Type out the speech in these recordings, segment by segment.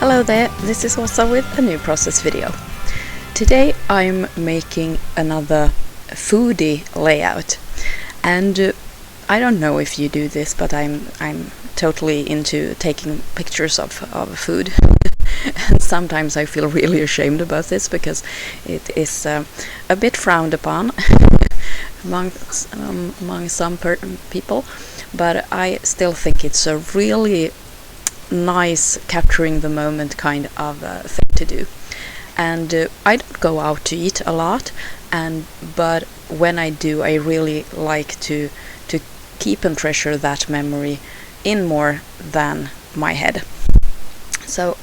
Hello there, this is Åsa with a new process video. Today I'm making another foodie layout, and I don't know if you do this, but I'm totally into taking pictures of food. And sometimes I feel really ashamed about this because it is a bit frowned upon among some people, but I still think it's a really nice capturing the moment kind of thing to do. And I don't go out to eat a lot, but when I do, I really like to keep and treasure that memory in more than my head. So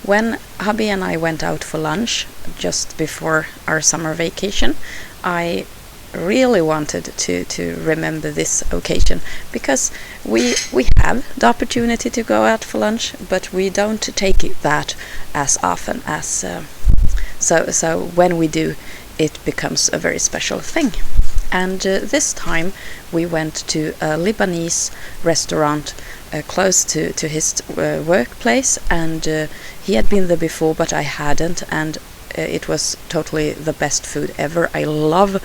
when hubby and I went out for lunch just before our summer vacation, I really wanted to remember this occasion, because we have the opportunity to go out for lunch, but we don't take that as often as so when we do, it becomes a very special thing. And this time we went to a Lebanese restaurant close to his workplace, and he had been there before but I hadn't, and it was totally the best food ever. I love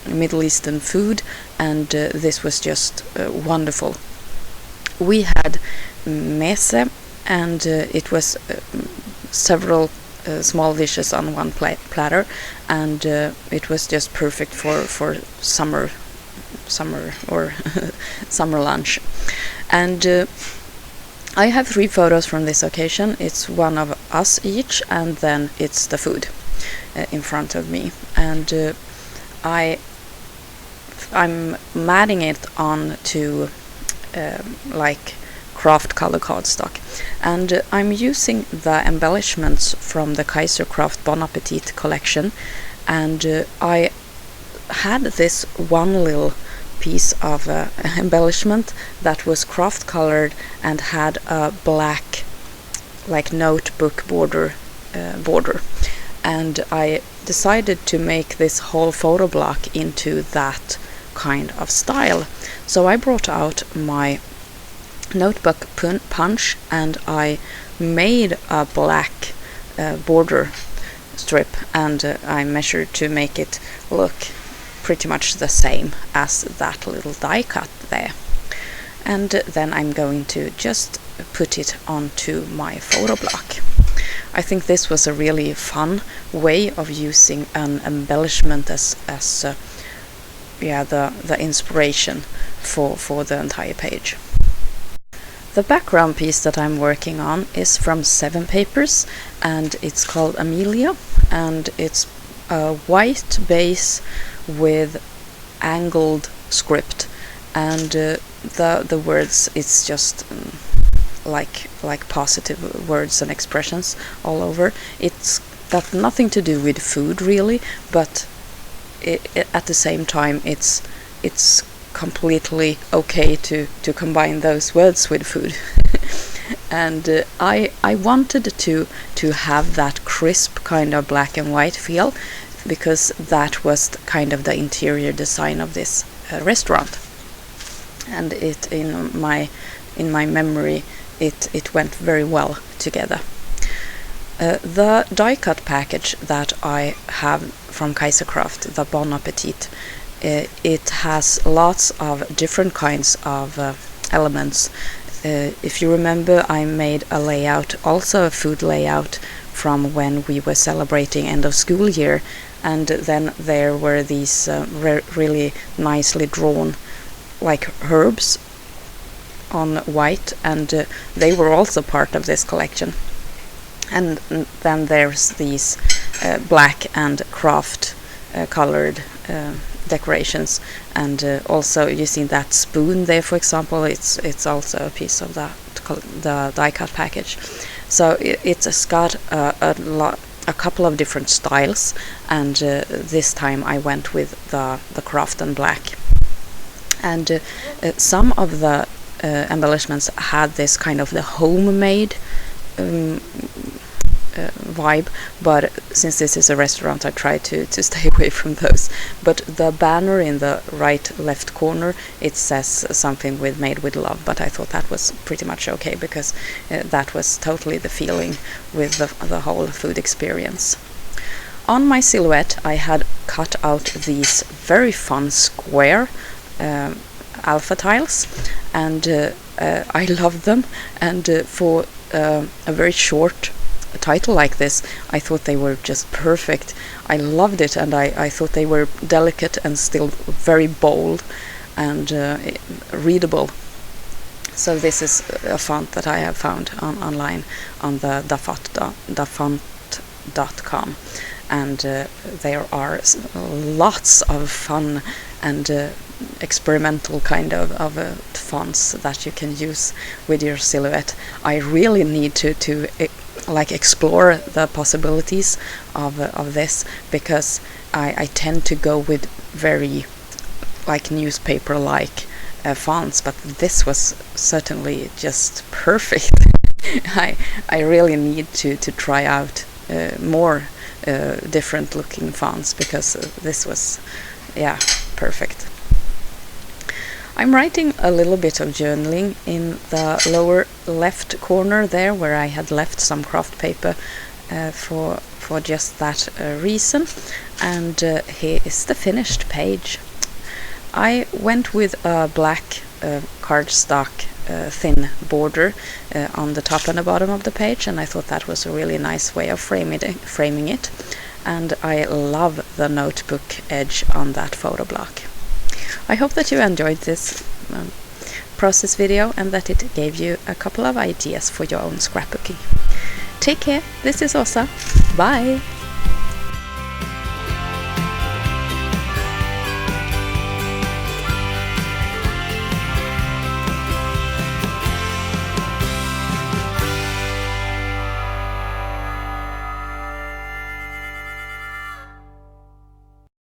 Middle Eastern food, and this was just wonderful. We had meze, and it was several small dishes on one platter, and it was just perfect for summer or summer lunch. And I have 3 photos from this occasion. It's one of us each, and then it's the food in front of me. And I'm matting it on to like craft color cardstock, and I'm using the embellishments from the Kaiser Craft Bon Appetit collection. And I had this one little piece of embellishment that was craft colored and had a black, like, notebook border, and I decided to make this whole photo block into that kind of style. So I brought out my notebook punch, and I made a black border strip, and I measured to make it look pretty much the same as that little die cut there. And then I'm going to just put it onto my photo block. I think this was a really fun way of using an embellishment as the inspiration for the entire page. The background piece that I'm working on is from 7 Papers, and it's called Amelia, and it's a white base with angled script, and the words, it's just like positive words and expressions all over. It's got nothing to do with food really, but at the same time it's completely okay to combine those words with food. And I wanted to have that crisp kind of black and white feel, because that was kind of the interior design of this restaurant, and it in my memory it went very well together. The die cut package that I have from Kaiser Craft, the Bon Appetit, it has lots of different kinds of elements. If you remember, I made a layout, also a food layout, from when we were celebrating end of school year, and then there were these really nicely drawn like herbs on white, and they were also part of this collection. And then there's these black and craft colored decorations, and also you see that spoon there, for example. It's also a piece of the die cut package. So it's got a couple of different styles, and this time I went with the craft and black. And some of the embellishments had this kind of the homemade vibe, but since this is a restaurant I try to stay away from those. But the banner in the right left corner, it says something with "made with love," but I thought that was pretty much okay, because that was totally the feeling with the whole food experience. On my silhouette I had cut out these very fun square alpha tiles, and I loved them, and for a very short title like this, I thought they were just perfect. I loved it, and I thought they were delicate and still very bold and readable. So this is a font that I have found online on the dafont.com, and there are lots of fun and experimental kind of fonts that you can use with your silhouette. I really need to like explore the possibilities of this, because I tend to go with very like newspaper like fonts, but this was certainly just perfect. I really need to try out more different looking fonts, because this was, yeah, perfect. I'm writing a little bit of journaling in the lower left corner there, where I had left some craft paper for just that reason, and here is the finished page. I went with a black cardstock thin border on the top and the bottom of the page, and I thought that was a really nice way of framing it, and I love the notebook edge on that photo block. I hope that you enjoyed this process video, and that it gave you a couple of ideas for your own scrapbooking. Take care, this is Åsa, bye!